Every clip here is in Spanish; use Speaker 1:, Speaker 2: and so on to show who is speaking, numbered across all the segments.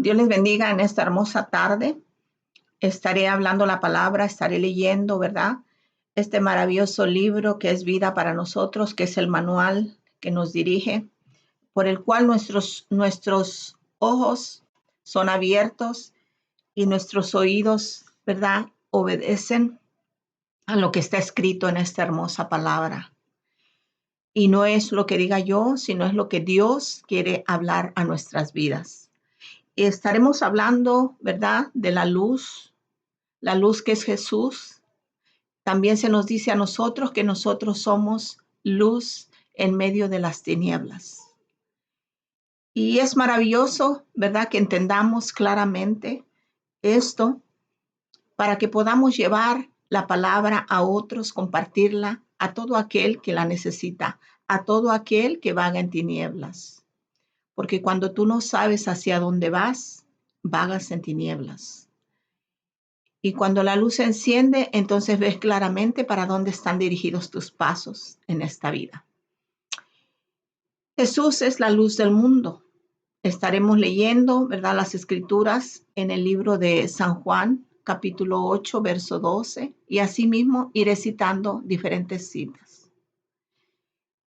Speaker 1: Dios les bendiga en esta hermosa tarde. Estaré hablando la palabra, estaré leyendo, ¿verdad? Este maravilloso libro que es vida para nosotros, que es el manual que nos dirige, por el cual nuestros ojos son abiertos y nuestros oídos, ¿verdad? Obedecen a lo que está escrito en esta hermosa palabra. Y no es lo que diga yo, sino es lo que Dios quiere hablar a nuestras vidas. Y estaremos hablando, ¿verdad?, de la luz que es Jesús. También se nos dice a nosotros que nosotros somos luz en medio de las tinieblas. Y es maravilloso, ¿verdad?, que entendamos claramente esto para que podamos llevar la palabra a otros, compartirla a todo aquel que la necesita, a todo aquel que vaga en tinieblas. Porque cuando tú no sabes hacia dónde vas, vagas en tinieblas. Y cuando la luz se enciende, entonces ves claramente para dónde están dirigidos tus pasos en esta vida. Jesús es la luz del mundo. Estaremos leyendo, ¿verdad?, las escrituras en el libro de San Juan, capítulo 8, verso 12, y asimismo iré citando diferentes citas.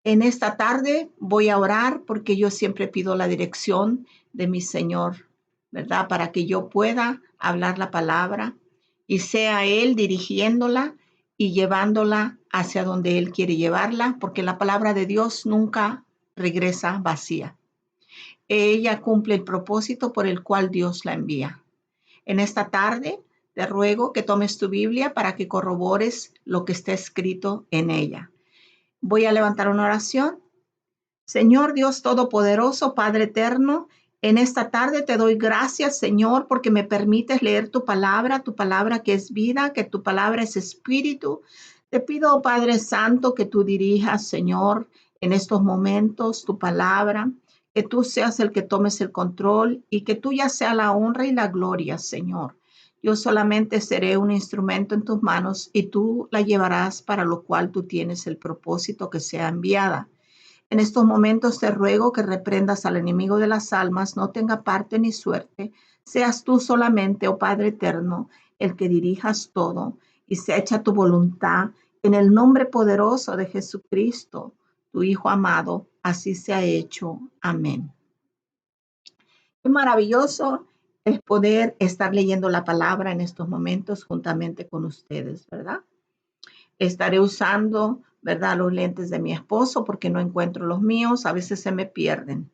Speaker 1: En esta tarde voy a orar porque yo siempre pido la dirección de mi Señor, ¿verdad?, para que yo pueda hablar la palabra y sea Él dirigiéndola y llevándola hacia donde Él quiere llevarla, porque la palabra de Dios nunca regresa vacía. Ella cumple el propósito por el cual Dios la envía. En esta tarde te ruego que tomes tu Biblia para que corrobores lo que está escrito en ella. Voy a levantar una oración. Señor Dios Todopoderoso, Padre Eterno, en esta tarde te doy gracias, Señor, porque me permites leer tu palabra que es vida, que tu palabra es espíritu. Te pido, Padre Santo, que tú dirijas, Señor, en estos momentos tu palabra, que tú seas el que tomes el control y que tuya sea la honra y la gloria, Señor. Yo solamente seré un instrumento en tus manos y tú la llevarás para lo cual tú tienes el propósito que sea enviada. En estos momentos te ruego que reprendas al enemigo de las almas, no tenga parte ni suerte. Seas tú solamente, oh Padre eterno, el que dirijas todo y se hecha tu voluntad en el nombre poderoso de Jesucristo, tu Hijo amado. Así se ha hecho. Amén. Qué maravilloso es poder estar leyendo la palabra en estos momentos juntamente con ustedes, ¿verdad? Estaré usando, ¿verdad?, los lentes de mi esposo porque no encuentro los míos, a veces se me pierden.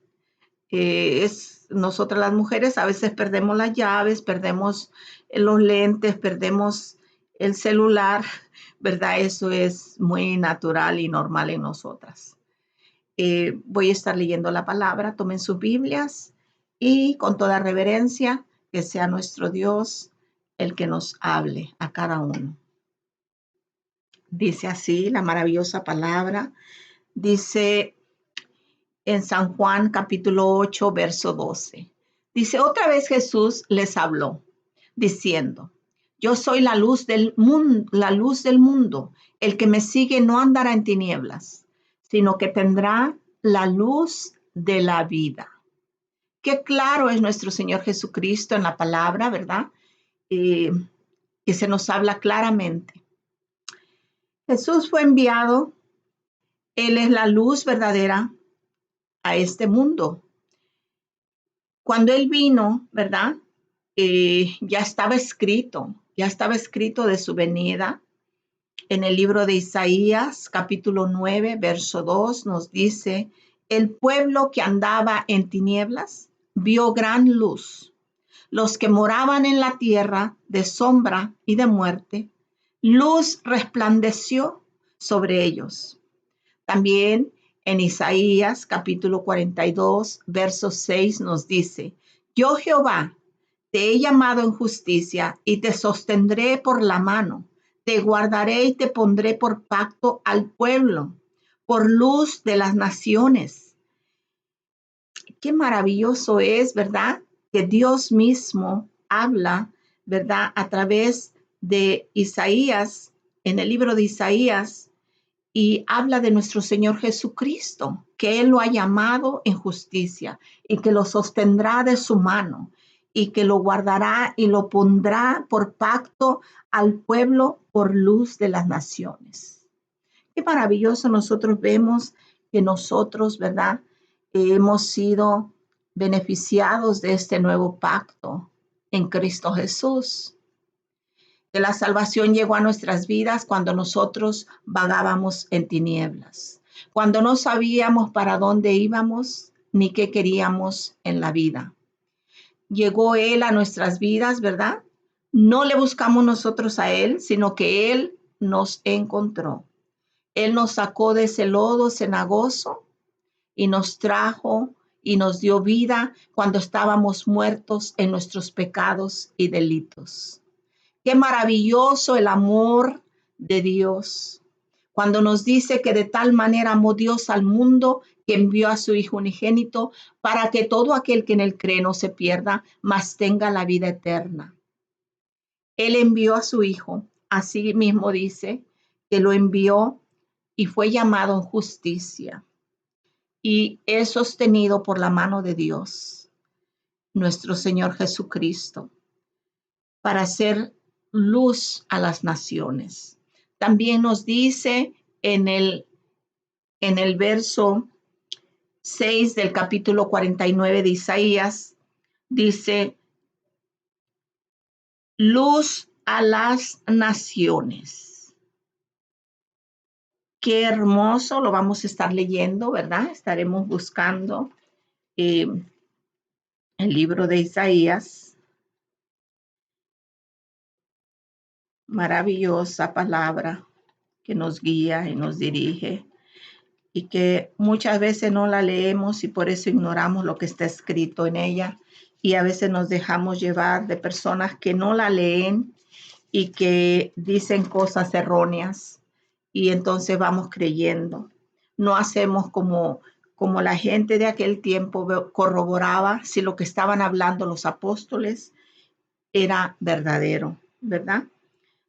Speaker 1: Nosotras las mujeres a veces perdemos las llaves, perdemos los lentes, perdemos el celular, ¿verdad? Eso es muy natural y normal en nosotras. Voy a estar leyendo la palabra, tomen sus Biblias y con toda reverencia que sea nuestro Dios el que nos hable a cada uno. Dice así la maravillosa palabra, dice en San Juan capítulo 8, verso 12. Dice, otra vez Jesús les habló, diciendo, yo soy la luz del mundo. El que me sigue no andará en tinieblas, sino que tendrá la luz de la vida. Qué claro es nuestro Señor Jesucristo en la palabra, ¿verdad? Que se nos habla claramente. Jesús fue enviado, Él es la luz verdadera a este mundo. Cuando Él vino, ¿verdad? Ya estaba escrito de su venida. En el libro de Isaías, capítulo 9, verso 2, nos dice, el pueblo que andaba en tinieblas vio gran luz. Los que moraban en la tierra de sombra y de muerte, luz resplandeció sobre ellos. También en Isaías capítulo 42, verso 6 nos dice, yo Jehová te he llamado en justicia y te sostendré por la mano, te guardaré y te pondré por pacto al pueblo, por luz de las naciones. Qué maravilloso es, ¿verdad?, que Dios mismo habla, ¿verdad?, a través de Isaías, en el libro de Isaías, y habla de nuestro Señor Jesucristo, que Él lo ha llamado en justicia y que lo sostendrá de su mano. y que lo guardará y lo pondrá por pacto al pueblo por luz de las naciones. Qué maravilloso nosotros vemos que nosotros, ¿verdad? Hemos sido beneficiados de este nuevo pacto en Cristo Jesús. Que la salvación llegó a nuestras vidas cuando nosotros vagábamos en tinieblas, cuando no sabíamos para dónde íbamos ni qué queríamos en la vida. Llegó Él a nuestras vidas, ¿verdad? No le buscamos nosotros a Él, sino que Él nos encontró. Él nos sacó de ese lodo cenagoso y nos trajo y nos dio vida cuando estábamos muertos en nuestros pecados y delitos. Qué maravilloso el amor de Dios. Cuando nos dice que de tal manera amó Dios al mundo que envió a su Hijo unigénito para que todo aquel que en él cree no se pierda, mas tenga la vida eterna. Él envió a su Hijo, así mismo dice, que lo envió y fue llamado en justicia. Y es sostenido por la mano de Dios, nuestro Señor Jesucristo, para hacer luz a las naciones. También nos dice en el verso 6 del capítulo 49 de Isaías, dice, luz a las naciones. Qué hermoso, lo vamos a estar leyendo, ¿verdad? Estaremos buscando el libro de Isaías. Maravillosa palabra que nos guía y nos dirige y que muchas veces no la leemos y por eso ignoramos lo que está escrito en ella y a veces nos dejamos llevar de personas que no la leen y que dicen cosas erróneas y entonces vamos creyendo. No hacemos como la gente de aquel tiempo corroboraba si lo que estaban hablando los apóstoles era verdadero, ¿verdad?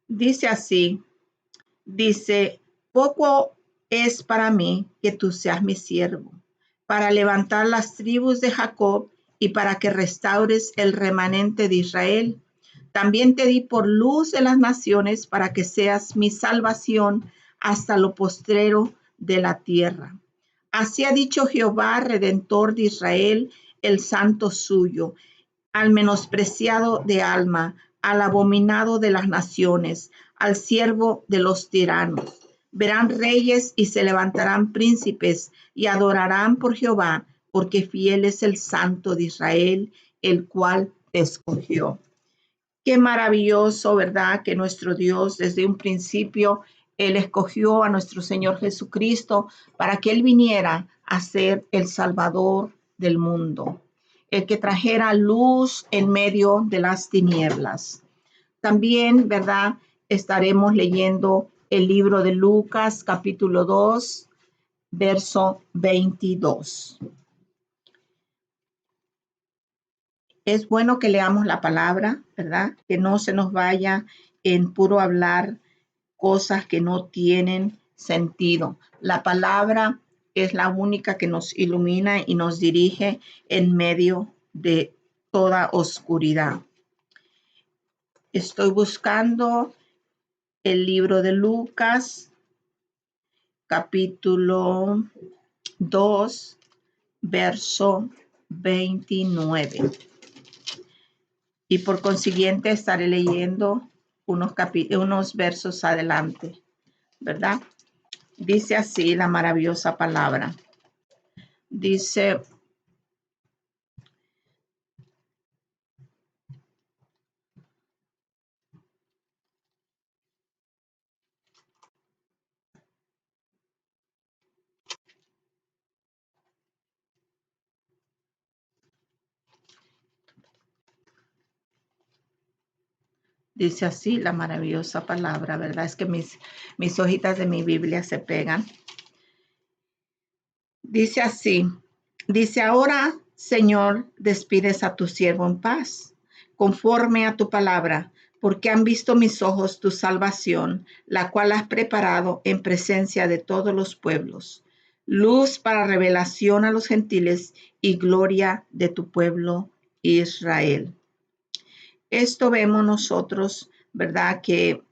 Speaker 1: Dice así, dice, poco es para mí que tú seas mi siervo, para levantar las tribus de Jacob y para que restaures el remanente de Israel. También te di por luz de las naciones para que seas mi salvación hasta lo postrero de la tierra. Así ha dicho Jehová, Redentor de Israel, el santo suyo, al menospreciado de alma, al abominado de las naciones, al siervo de los tiranos. Verán reyes y se levantarán príncipes y adorarán por Jehová, porque fiel es el Santo de Israel, el cual te escogió. Qué maravilloso, ¿verdad? Que nuestro Dios desde un principio, Él escogió a nuestro Señor Jesucristo para que Él viniera a ser el Salvador del mundo, el que trajera luz en medio de las tinieblas. También, ¿verdad? Estaremos leyendo el libro de Lucas, capítulo 2, verso 22. Es bueno que leamos la palabra, ¿verdad? Que no se nos vaya en puro hablar cosas que no tienen sentido. La palabra es la única que nos ilumina y nos dirige en medio de toda oscuridad. Estoy buscando el libro de Lucas, capítulo 2, verso 29. Y por consiguiente estaré leyendo unos versos adelante, ¿verdad? Dice así la maravillosa palabra. Dice, dice así la maravillosa palabra, ¿verdad? Es que mis hojitas de mi Biblia se pegan. Dice así, dice, ahora, Señor, despides a tu siervo en paz, conforme a tu palabra, porque han visto mis ojos tu salvación, la cual has preparado en presencia de todos los pueblos, luz para revelación a los gentiles y gloria de tu pueblo Israel. Esto vemos nosotros, ¿verdad? Que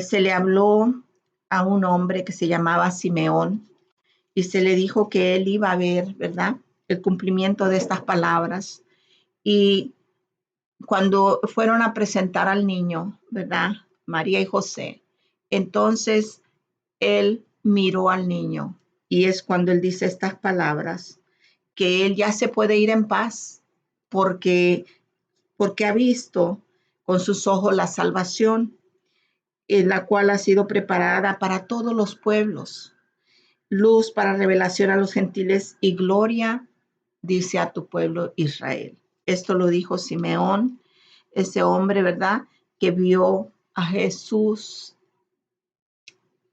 Speaker 1: se le habló a un hombre que se llamaba Simeón y se le dijo que él iba a ver, ¿verdad? El cumplimiento de estas palabras. Y cuando fueron a presentar al niño, ¿verdad? María y José, entonces él miró al niño y es cuando él dice estas palabras, que él ya se puede ir en paz porque, porque ha visto con sus ojos la salvación, en la cual ha sido preparada para todos los pueblos, luz para revelación a los gentiles y gloria, dice, a tu pueblo Israel. Esto lo dijo Simeón, ese hombre, ¿verdad? Que vio a Jesús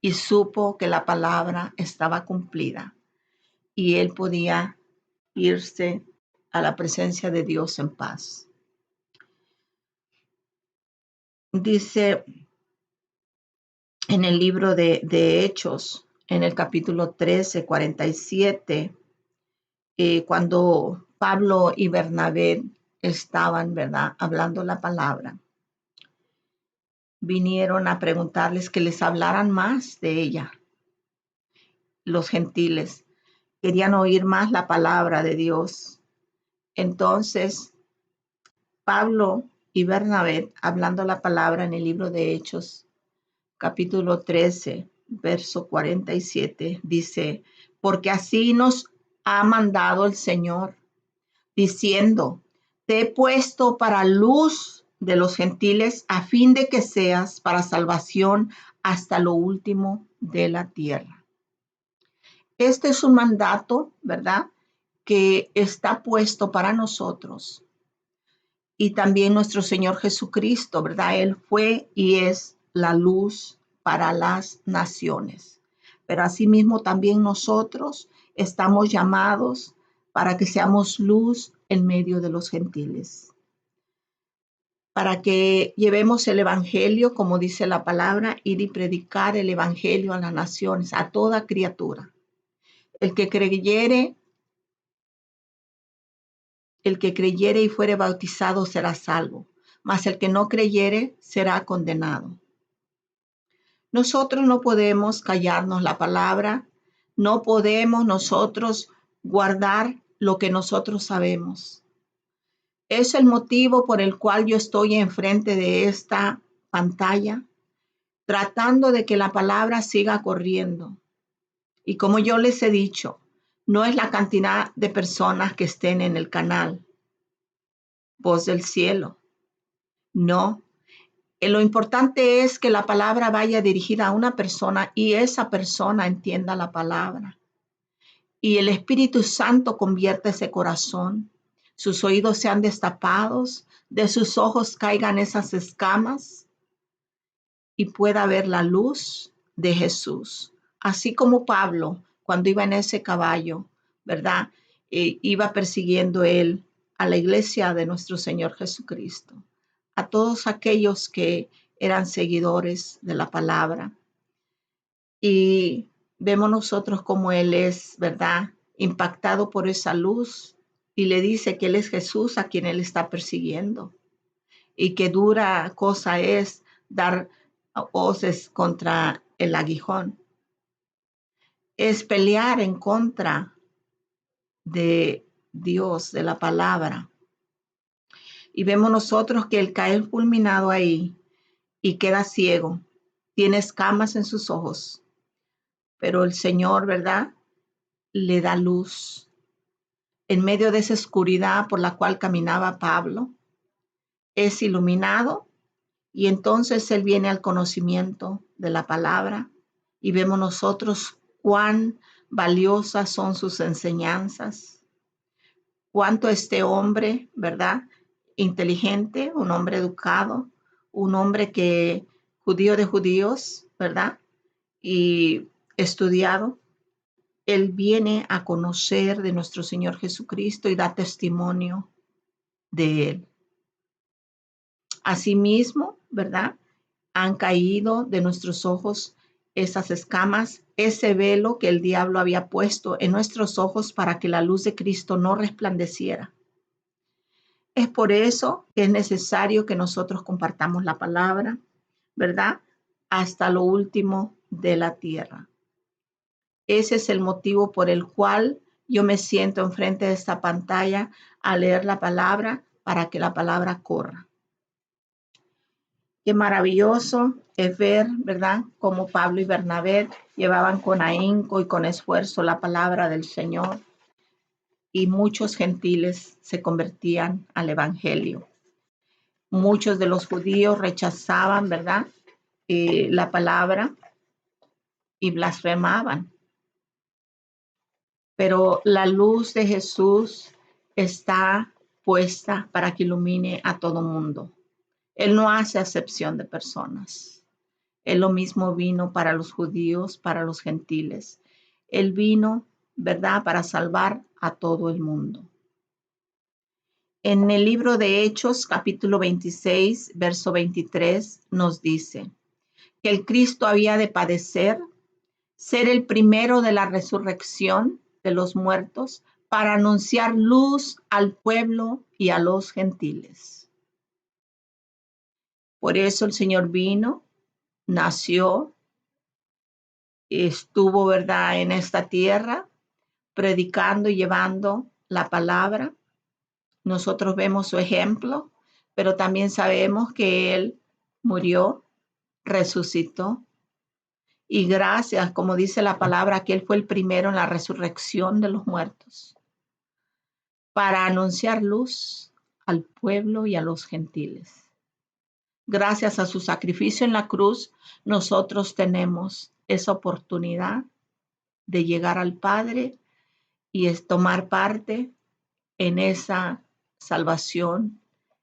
Speaker 1: y supo que la palabra estaba cumplida y él podía irse a la presencia de Dios en paz. Dice en el libro de Hechos, en el capítulo 13, 47, cuando Pablo y Bernabé estaban, ¿verdad?, hablando la palabra, vinieron a preguntarles que les hablaran más de ella. Los gentiles querían oír más la palabra de Dios. Entonces, Pablo y Bernabé, hablando la palabra en el libro de Hechos, capítulo 13, verso 47, dice, porque así nos ha mandado el Señor, diciendo, te he puesto para luz de los gentiles a fin de que seas para salvación hasta lo último de la tierra. Este es un mandato, ¿verdad?, que está puesto para nosotros. Y también nuestro Señor Jesucristo, ¿verdad? Él fue y es la luz para las naciones. Pero asimismo también nosotros estamos llamados para que seamos luz en medio de los gentiles. Para que llevemos el evangelio, como dice la palabra, ir y predicar el evangelio a las naciones, a toda criatura. El que creyere y fuere bautizado será salvo, mas el que no creyere será condenado. Nosotros no podemos callarnos la palabra, no podemos nosotros guardar lo que nosotros sabemos. Es el motivo por el cual yo estoy enfrente de esta pantalla, tratando de que la palabra siga corriendo. Y como yo les he dicho, no es la cantidad de personas que estén en el canal Voz del Cielo. No. Lo importante es que la palabra vaya dirigida a una persona y esa persona entienda la palabra. Y el Espíritu Santo convierta ese corazón. Sus oídos sean destapados, de sus ojos caigan esas escamas y pueda ver la luz de Jesús. Así como Pablo, cuando iba en ese caballo, ¿verdad? Iba persiguiendo él a la iglesia de nuestro Señor Jesucristo, a todos aquellos que eran seguidores de la palabra. Y vemos nosotros como él es, ¿verdad?, impactado por esa luz y le dice que él es Jesús a quien él está persiguiendo y que dura cosa es dar hoces contra el aguijón. Es pelear en contra de Dios, de la palabra. Y vemos nosotros que él cae fulminado ahí y queda ciego, tiene escamas en sus ojos, pero el Señor, ¿verdad?, le da luz. En medio de esa oscuridad por la cual caminaba Pablo, es iluminado y entonces él viene al conocimiento de la palabra y vemos nosotros cuán valiosas son sus enseñanzas, cuánto este hombre, ¿verdad?, inteligente, un hombre educado, un hombre que judío de judíos, ¿verdad?, y estudiado, él viene a conocer de nuestro Señor Jesucristo y da testimonio de él. Asimismo, ¿verdad?, han caído de nuestros ojos esas escamas, ese velo que el diablo había puesto en nuestros ojos para que la luz de Cristo no resplandeciera. Es por eso que es necesario que nosotros compartamos la palabra, ¿verdad? Hasta lo último de la tierra. Ese es el motivo por el cual yo me siento enfrente de esta pantalla a leer la palabra para que la palabra corra. Qué maravilloso es ver, ¿verdad?, cómo Pablo y Bernabé llevaban con ahínco y con esfuerzo la palabra del Señor y muchos gentiles se convertían al evangelio. Muchos de los judíos rechazaban, ¿verdad?, la palabra y blasfemaban. Pero la luz de Jesús está puesta para que ilumine a todo mundo. Él no hace acepción de personas. Él lo mismo vino para los judíos, para los gentiles. Él vino, ¿verdad?, para salvar a todo el mundo. En el libro de Hechos, capítulo 26, verso 23, nos dice que el Cristo había de padecer, ser el primero de la resurrección de los muertos, para anunciar luz al pueblo y a los gentiles. Por eso el Señor vino, nació, estuvo, ¿verdad?, en esta tierra, predicando y llevando la palabra. Nosotros vemos su ejemplo, pero también sabemos que Él murió, resucitó. Y gracias, como dice la palabra, que Él fue el primero en la resurrección de los muertos, para anunciar luz al pueblo y a los gentiles. Gracias a su sacrificio en la cruz, nosotros tenemos esa oportunidad de llegar al Padre y es tomar parte en esa salvación,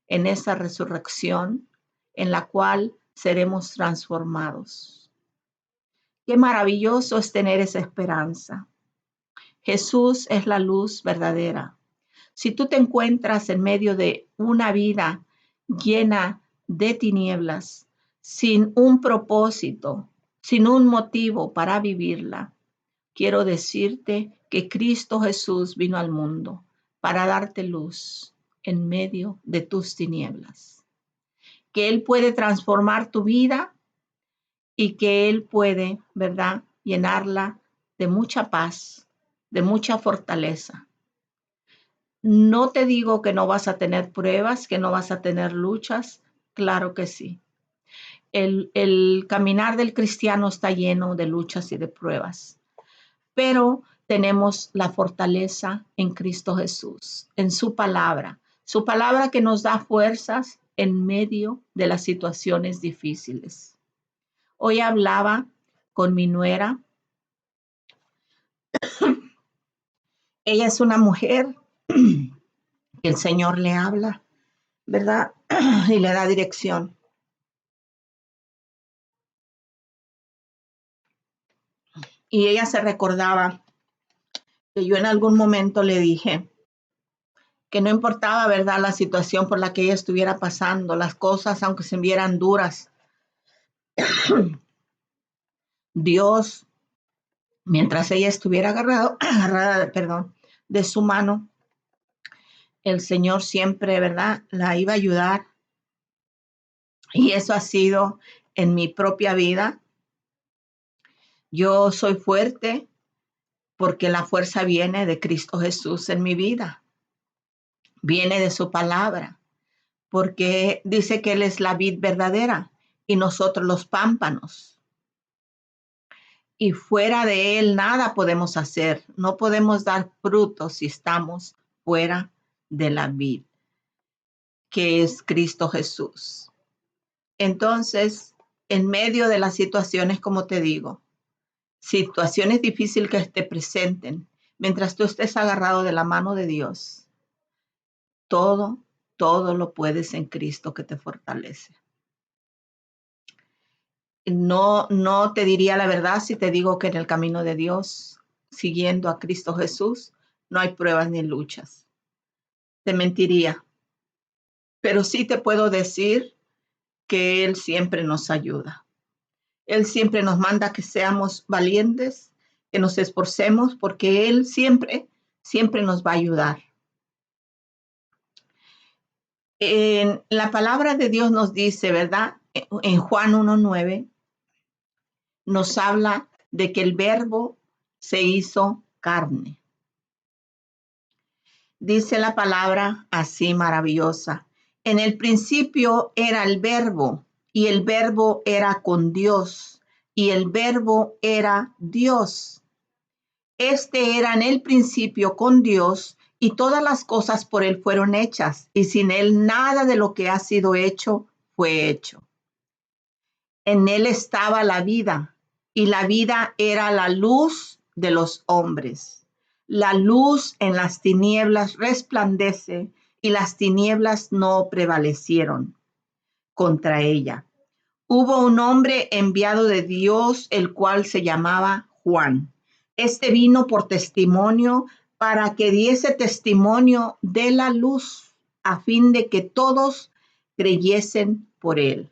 Speaker 1: en esa resurrección, en la cual seremos transformados. Qué maravilloso es tener esa esperanza. Jesús es la luz verdadera. Si tú te encuentras en medio de una vida llena de tinieblas, sin un propósito, sin un motivo para vivirla, quiero decirte que Cristo Jesús vino al mundo para darte luz en medio de tus tinieblas. Que Él puede transformar tu vida y que Él puede, ¿verdad?, llenarla de mucha paz, de mucha fortaleza. No te digo que no vas a tener pruebas, que no vas a tener luchas. Claro que sí. El caminar del cristiano está lleno de luchas y de pruebas. Pero tenemos la fortaleza en Cristo Jesús, en su palabra que nos da fuerzas en medio de las situaciones difíciles. Hoy hablaba con mi nuera. Ella es una mujer que el Señor le habla, ¿verdad? Y le da dirección. Y ella se recordaba que yo en algún momento le dije que no importaba, ¿verdad?, la situación por la que ella estuviera pasando, las cosas, aunque se vieran duras, Dios, mientras ella estuviera agarrada, de su mano, el Señor siempre, ¿verdad?, la iba a ayudar. Y eso ha sido en mi propia vida. Yo soy fuerte porque la fuerza viene de Cristo Jesús en mi vida. Viene de su palabra, porque dice que Él es la vid verdadera y nosotros los pámpanos. Y fuera de Él nada podemos hacer. No podemos dar frutos si estamos fuera de la vid, que es Cristo Jesús. Entonces, en medio de las situaciones, como te digo, situaciones difíciles que te presenten, mientras tú estés agarrado de la mano de Dios, todo lo puedes en Cristo que te fortalece. No te diría la verdad si te digo que en el camino de Dios, siguiendo a Cristo Jesús, no hay pruebas ni luchas. Te mentiría. Pero sí te puedo decir que Él siempre nos ayuda. Él siempre nos manda que seamos valientes, que nos esforcemos, porque Él siempre nos va a ayudar. En la palabra de Dios nos dice, ¿verdad? En Juan 1:9 nos habla de que el verbo se hizo carne. Dice la palabra así maravillosa. En el principio era el verbo, y el verbo era con Dios, y el verbo era Dios. Este era en el principio con Dios, y todas las cosas por él fueron hechas, y sin él nada de lo que ha sido hecho fue hecho. En él estaba la vida, y la vida era la luz de los hombres. La luz en las tinieblas resplandece, y las tinieblas no prevalecieron contra ella. Hubo un hombre enviado de Dios, el cual se llamaba Juan. Este vino por testimonio para que diese testimonio de la luz, a fin de que todos creyesen por él.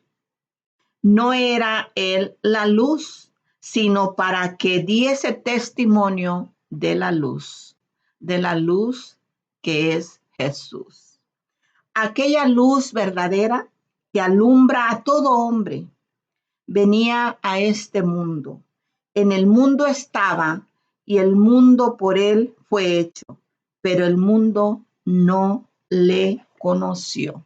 Speaker 1: No era él la luz, sino para que diese testimonio de la luz que es Jesús. Aquella luz verdadera que alumbra a todo hombre venía a este mundo. En el mundo estaba, y el mundo por él fue hecho, pero el mundo no le conoció.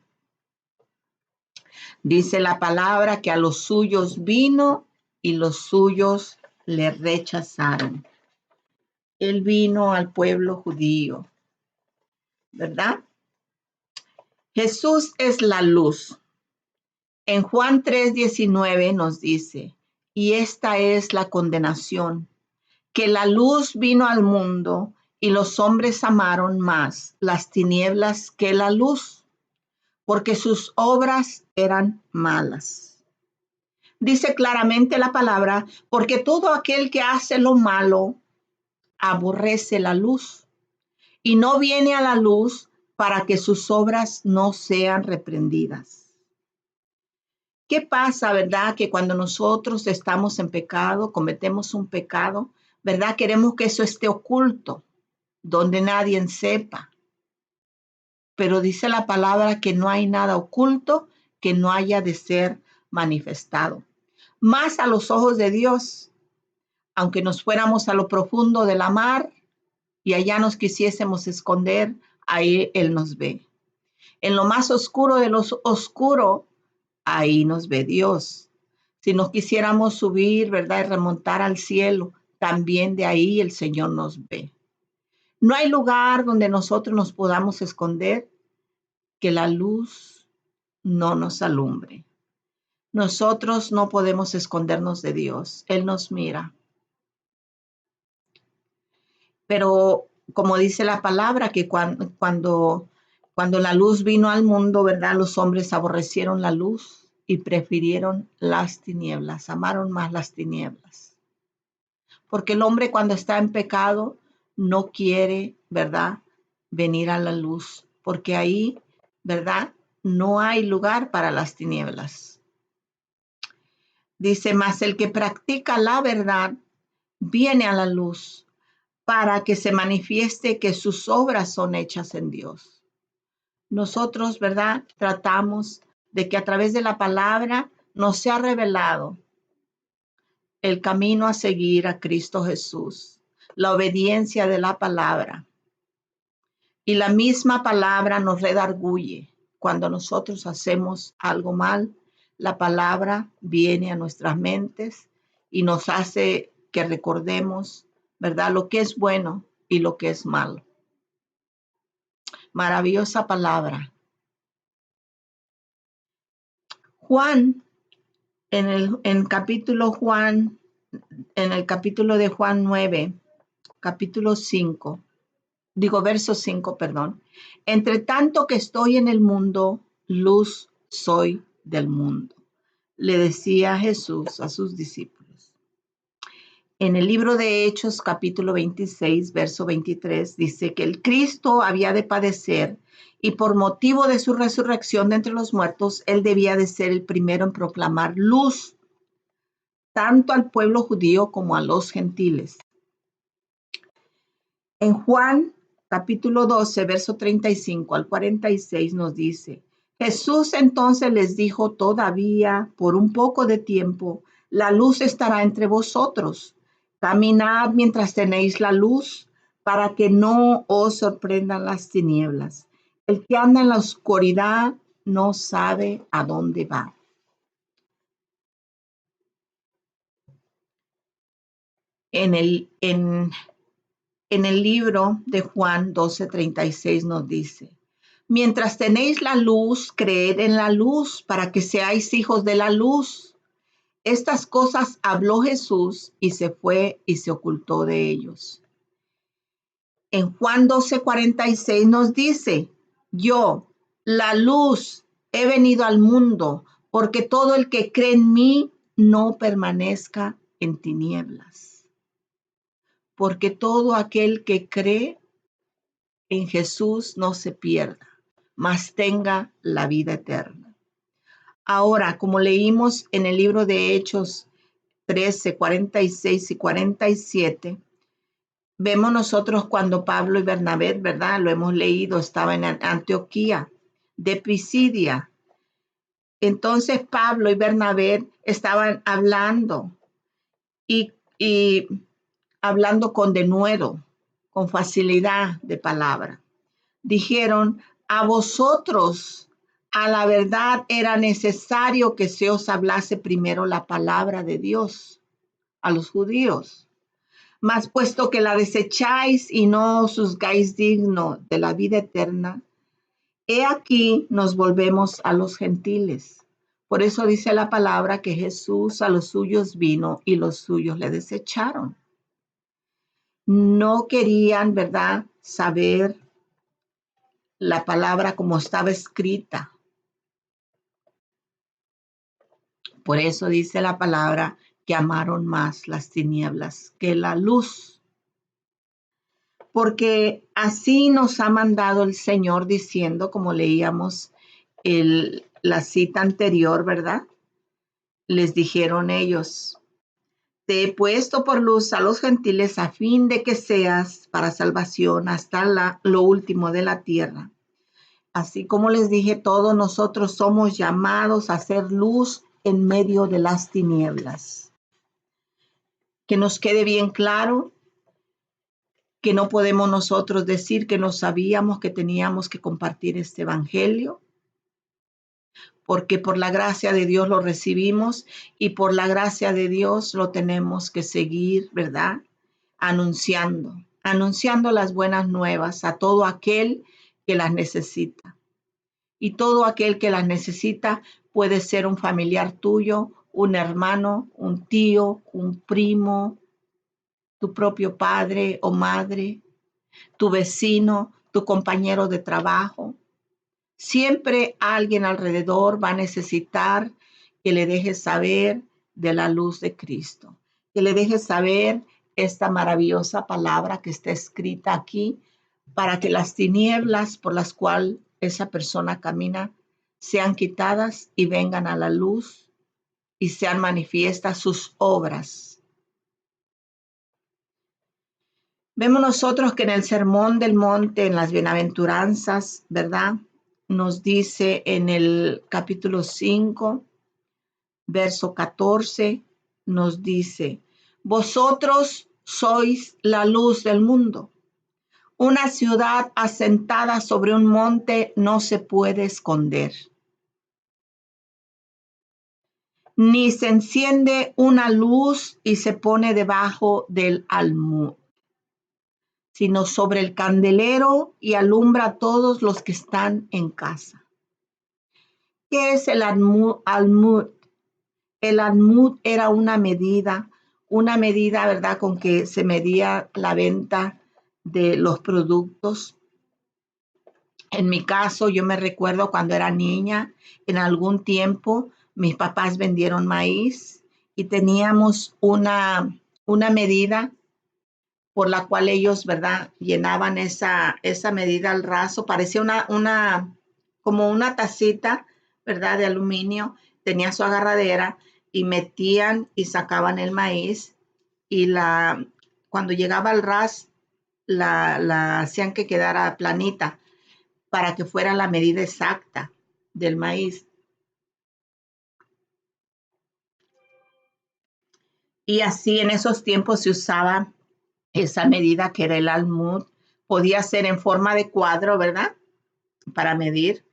Speaker 1: Dice la palabra que a los suyos vino y los suyos le rechazaron. Él vino al pueblo judío, ¿verdad? Jesús es la luz. En Juan 3:19 nos dice, y esta es la condenación, que la luz vino al mundo y los hombres amaron más las tinieblas que la luz, porque sus obras eran malas. Dice claramente la palabra, porque todo aquel que hace lo malo aborrece la luz y no viene a la luz para que sus obras no sean reprendidas. ¿Qué pasa, verdad? Que cuando nosotros estamos en pecado, cometemos un pecado, ¿verdad? Queremos que eso esté oculto, donde nadie sepa. Pero dice la palabra que no hay nada oculto que no haya de ser manifestado. Más a los ojos de Dios, aunque nos fuéramos a lo profundo de la mar y allá nos quisiésemos esconder, ahí Él nos ve. En lo más oscuro de lo oscuro, ahí nos ve Dios. Si nos quisiéramos subir, ¿verdad? Y remontar al cielo, también de ahí el Señor nos ve. No hay lugar donde nosotros nos podamos esconder que la luz no nos alumbre. Nosotros no podemos escondernos de Dios. Él nos mira. Pero como dice la palabra, que cuando la luz vino al mundo, ¿verdad? Los hombres aborrecieron la luz y prefirieron las tinieblas, amaron más las tinieblas. Porque el hombre cuando está en pecado no quiere, ¿verdad? Venir a la luz, porque ahí, ¿verdad? No hay lugar para las tinieblas. Dice, mas el que practica la verdad viene a la luz para que se manifieste que sus obras son hechas en Dios. Nosotros, ¿verdad? Tratamos de que a través de la palabra nos sea revelado el camino a seguir a Cristo Jesús, la obediencia de la palabra. Y la misma palabra nos redarguye. Cuando nosotros hacemos algo mal, la palabra viene a nuestras mentes y nos hace que recordemos, ¿verdad? Lo que es bueno y lo que es malo. Maravillosa palabra. Juan, en el capítulo de Juan 9, capítulo 5, verso 5, perdón. Entre tanto que estoy en el mundo, luz soy del mundo, le decía Jesús a sus discípulos. En el libro de Hechos, capítulo 26, verso 23, dice que el Cristo había de padecer y por motivo de su resurrección de entre los muertos, él debía de ser el primero en proclamar luz, tanto al pueblo judío como a los gentiles. En Juan, capítulo 12, verso 35 al 46 nos dice, Jesús entonces les dijo: todavía por un poco de tiempo la luz estará entre vosotros. Caminad mientras tenéis la luz, para que no os sorprendan las tinieblas. El que anda en la oscuridad no sabe a dónde va. En el libro de Juan 12:36 nos dice: mientras tenéis la luz, creed en la luz, para que seáis hijos de la luz. Estas cosas habló Jesús y se fue y se ocultó de ellos. En Juan 12:46 nos dice: yo, la luz, he venido al mundo, porque todo el que cree en mí no permanezca en tinieblas. Porque todo aquel que cree en Jesús no se pierda, mas tenga la vida eterna. Ahora, como leímos en el libro de Hechos 13:46 y 47, vemos nosotros cuando Pablo y Bernabé, ¿verdad? Lo hemos leído, estaba en Antioquía de Pisidia. Entonces Pablo y Bernabé estaban hablando y hablando con denuedo, con facilidad de palabra. Dijeron: a vosotros, a la verdad, era necesario que se os hablase primero la palabra de Dios a los judíos. Mas puesto que la desecháis y no os juzgáis digno de la vida eterna, he aquí nos volvemos a los gentiles. Por eso dice la palabra que Jesús a los suyos vino y los suyos le desecharon. No querían, ¿verdad?, saber la palabra como estaba escrita. Por eso dice la palabra que amaron más las tinieblas que la luz. Porque así nos ha mandado el Señor, diciendo, como leíamos la cita anterior, ¿verdad? Les dijeron ellos: te he puesto por luz a los gentiles a fin de que seas para salvación hasta lo último de la tierra. Así como les dije, todos nosotros somos llamados a ser luz en medio de las tinieblas. Que nos quede bien claro que no podemos nosotros decir que no sabíamos que teníamos que compartir este evangelio, porque por la gracia de Dios lo recibimos y por la gracia de Dios lo tenemos que seguir, ¿verdad? Anunciando las buenas nuevas a todo aquel que las necesita. Y todo aquel que las necesita puede ser un familiar tuyo, un hermano, un tío, un primo, tu propio padre o madre, tu vecino, tu compañero de trabajo. Siempre alguien alrededor va a necesitar que le dejes saber de la luz de Cristo, que le dejes saber esta maravillosa palabra que está escrita aquí, para que las tinieblas por las cuales esa persona camina sean quitadas y vengan a la luz y sean manifiestas sus obras. Vemos nosotros que en el Sermón del Monte, en las bienaventuranzas, ¿verdad?, nos dice en el capítulo 5, verso 14, nos dice: vosotros sois la luz del mundo. Una ciudad asentada sobre un monte no se puede esconder. Ni se enciende una luz y se pone debajo del almud, sino sobre el candelero y alumbra a todos los que están en casa. ¿Qué es el almud? El almud era una medida, ¿verdad?, con que se medía la venta de los productos. En mi caso, yo me recuerdo cuando era niña, en algún tiempo mis papás vendieron maíz y teníamos una medida por la cual ellos, ¿verdad?, llenaban esa medida al raso. Parecía como una tacita, ¿verdad?, de aluminio. Tenía su agarradera y metían y sacaban el maíz y cuando llegaba al ras, la hacían que quedara planita para que fuera la medida exacta del maíz. Y así en esos tiempos se usaba esa medida que era el almud. Podía ser en forma de cuadro, ¿verdad? Para medir,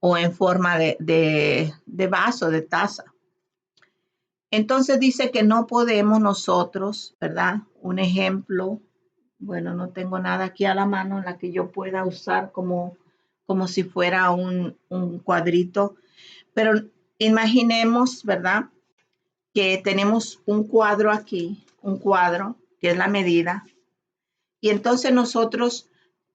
Speaker 1: o en forma de vaso, de taza. Entonces dice que no podemos nosotros, ¿verdad? Un ejemplo, bueno, no tengo nada aquí a la mano en la que yo pueda usar como si fuera un cuadrito, pero imaginemos, ¿verdad? Que tenemos un cuadro aquí, un cuadro, que es la medida, y entonces nosotros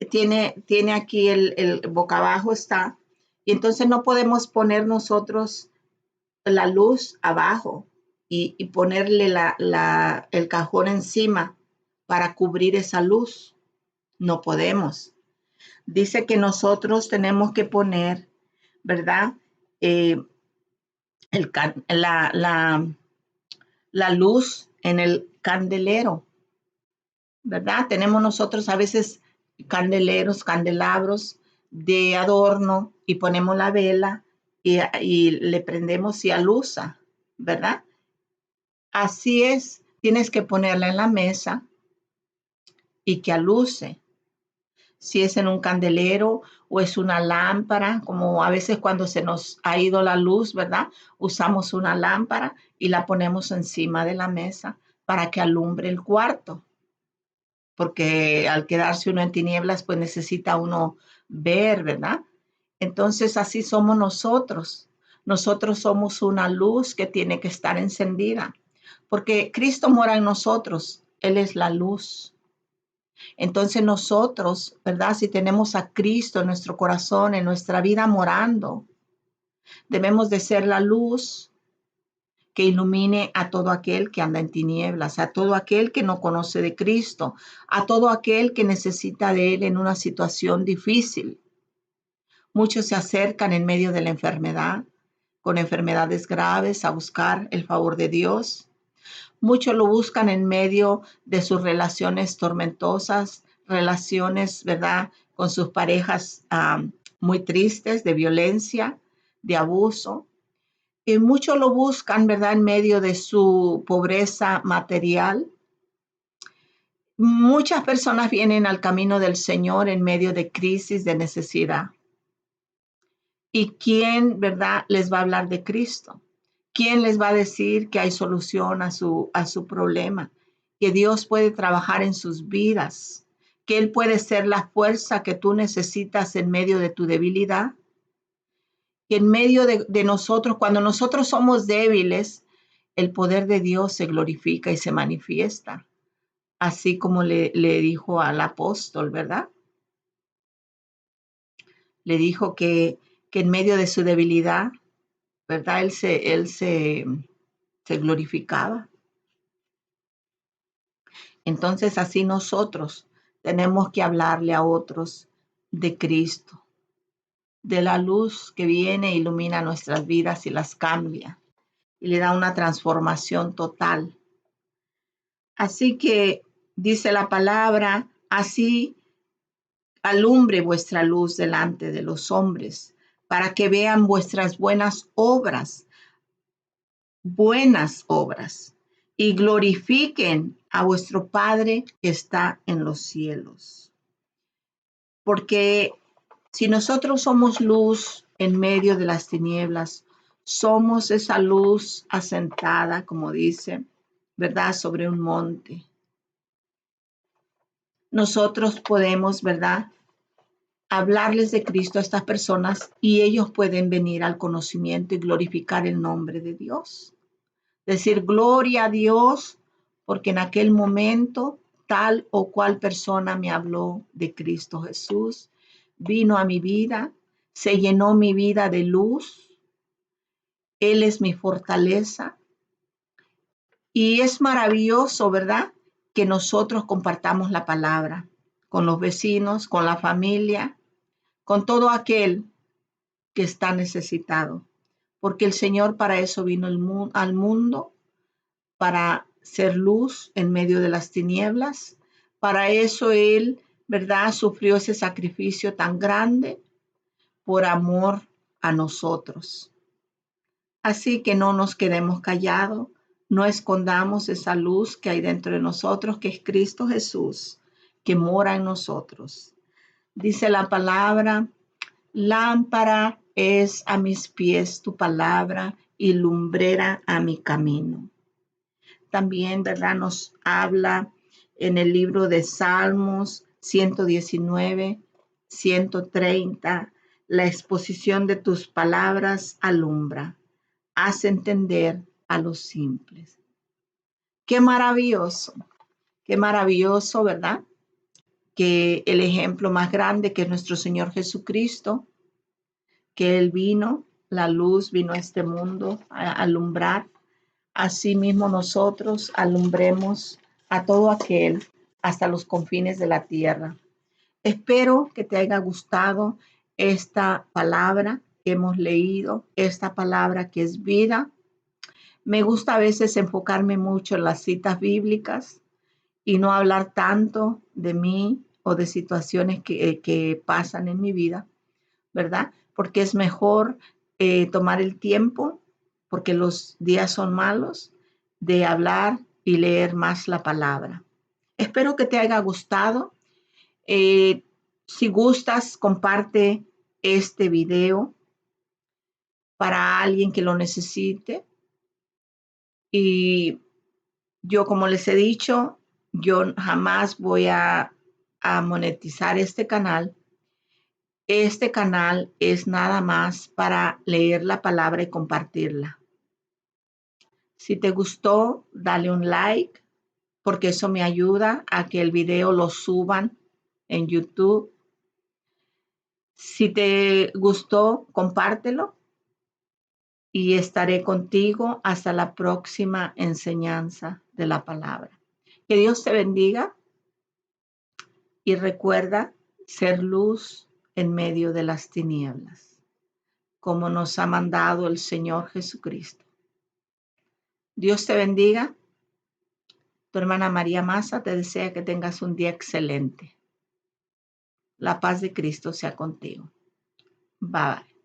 Speaker 1: tiene aquí el boca abajo está, y entonces no podemos poner nosotros la luz abajo y ponerle el cajón encima para cubrir esa luz. No podemos. Dice que nosotros tenemos que poner, ¿verdad? Eh, el, la luz en el candelero, ¿verdad? Tenemos nosotros a veces candeleros, candelabros de adorno y ponemos la vela y le prendemos y alusa, ¿verdad? Así es, tienes que ponerla en la mesa y que aluce. Si es en un candelero o es una lámpara, como a veces cuando se nos ha ido la luz, ¿verdad? Usamos una lámpara y la ponemos encima de la mesa para que alumbre el cuarto, porque al quedarse uno en tinieblas, pues necesita uno ver, ¿verdad? Entonces así somos nosotros. Nosotros somos una luz que tiene que estar encendida, porque Cristo mora en nosotros. Él es la luz. Entonces nosotros, ¿verdad? Si tenemos a Cristo en nuestro corazón, en nuestra vida morando, debemos de ser la luz que ilumine a todo aquel que anda en tinieblas, a todo aquel que no conoce de Cristo, a todo aquel que necesita de Él en una situación difícil. Muchos se acercan en medio de la enfermedad, con enfermedades graves, a buscar el favor de Dios. Muchos lo buscan en medio de sus relaciones tormentosas, relaciones, ¿verdad?, con sus parejas muy tristes, de violencia, de abuso. Y muchos lo buscan, ¿verdad?, en medio de su pobreza material. Muchas personas vienen al camino del Señor en medio de crisis, de necesidad. ¿Y quién, verdad, les va a hablar de Cristo? ¿Quién les va a decir que hay solución a su problema? Que Dios puede trabajar en sus vidas, que Él puede ser la fuerza que tú necesitas en medio de tu debilidad. Que en medio de nosotros, cuando nosotros somos débiles, el poder de Dios se glorifica y se manifiesta. Así como le dijo al apóstol, ¿verdad? Le dijo que en medio de su debilidad, ¿verdad? Se glorificaba. Entonces así nosotros tenemos que hablarle a otros de Cristo, de la luz que viene, ilumina nuestras vidas y las cambia y le da una transformación total. Así que dice la palabra, así alumbre vuestra luz delante de los hombres, para que vean vuestras buenas obras, y glorifiquen a vuestro Padre que está en los cielos. Porque si nosotros somos luz en medio de las tinieblas, somos esa luz asentada, como dice, ¿verdad?, sobre un monte. Nosotros podemos, ¿verdad?, hablarles de Cristo a estas personas y ellos pueden venir al conocimiento y glorificar el nombre de Dios. Decir gloria a Dios, porque en aquel momento tal o cual persona me habló de Cristo Jesús, vino a mi vida, se llenó mi vida de luz, Él es mi fortaleza. Y es maravilloso, ¿verdad?, que nosotros compartamos la palabra con los vecinos, con la familia, con todo aquel que está necesitado, porque el Señor para eso vino al mundo, para ser luz en medio de las tinieblas. Para eso Él, ¿verdad?, sufrió ese sacrificio tan grande, por amor a nosotros. Así que no nos quedemos callados, no escondamos esa luz que hay dentro de nosotros, que es Cristo Jesús, que mora en nosotros. Dice la palabra: lámpara es a mis pies tu palabra y lumbrera a mi camino. También, ¿verdad? Nos habla en el libro de Salmos 119, 130, la exposición de tus palabras alumbra, hace entender a los simples. Qué maravilloso, ¿verdad? Que el ejemplo más grande, que es nuestro Señor Jesucristo, que Él vino, la luz vino a este mundo a alumbrar. Asimismo nosotros alumbremos a todo aquel hasta los confines de la tierra. Espero que te haya gustado esta palabra que hemos leído, esta palabra que es vida. Me gusta a veces enfocarme mucho en las citas bíblicas y no hablar tanto de mí o de situaciones que pasan en mi vida, ¿verdad? Porque es mejor tomar el tiempo, porque los días son malos, de hablar y leer más la palabra. Espero que te haya gustado. Si gustas, comparte este video para alguien que lo necesite. Y yo, como les he dicho, yo jamás voy a monetizar este canal. Este canal es nada más para leer la palabra y compartirla. Si te gustó, dale un like, porque eso me ayuda a que el video lo suban en YouTube. Si te gustó, compártelo y estaré contigo hasta la próxima enseñanza de la palabra. Que Dios te bendiga y recuerda ser luz en medio de las tinieblas, como nos ha mandado el Señor Jesucristo. Dios te bendiga. Tu hermana María Maza te desea que tengas un día excelente. La paz de Cristo sea contigo. Bye.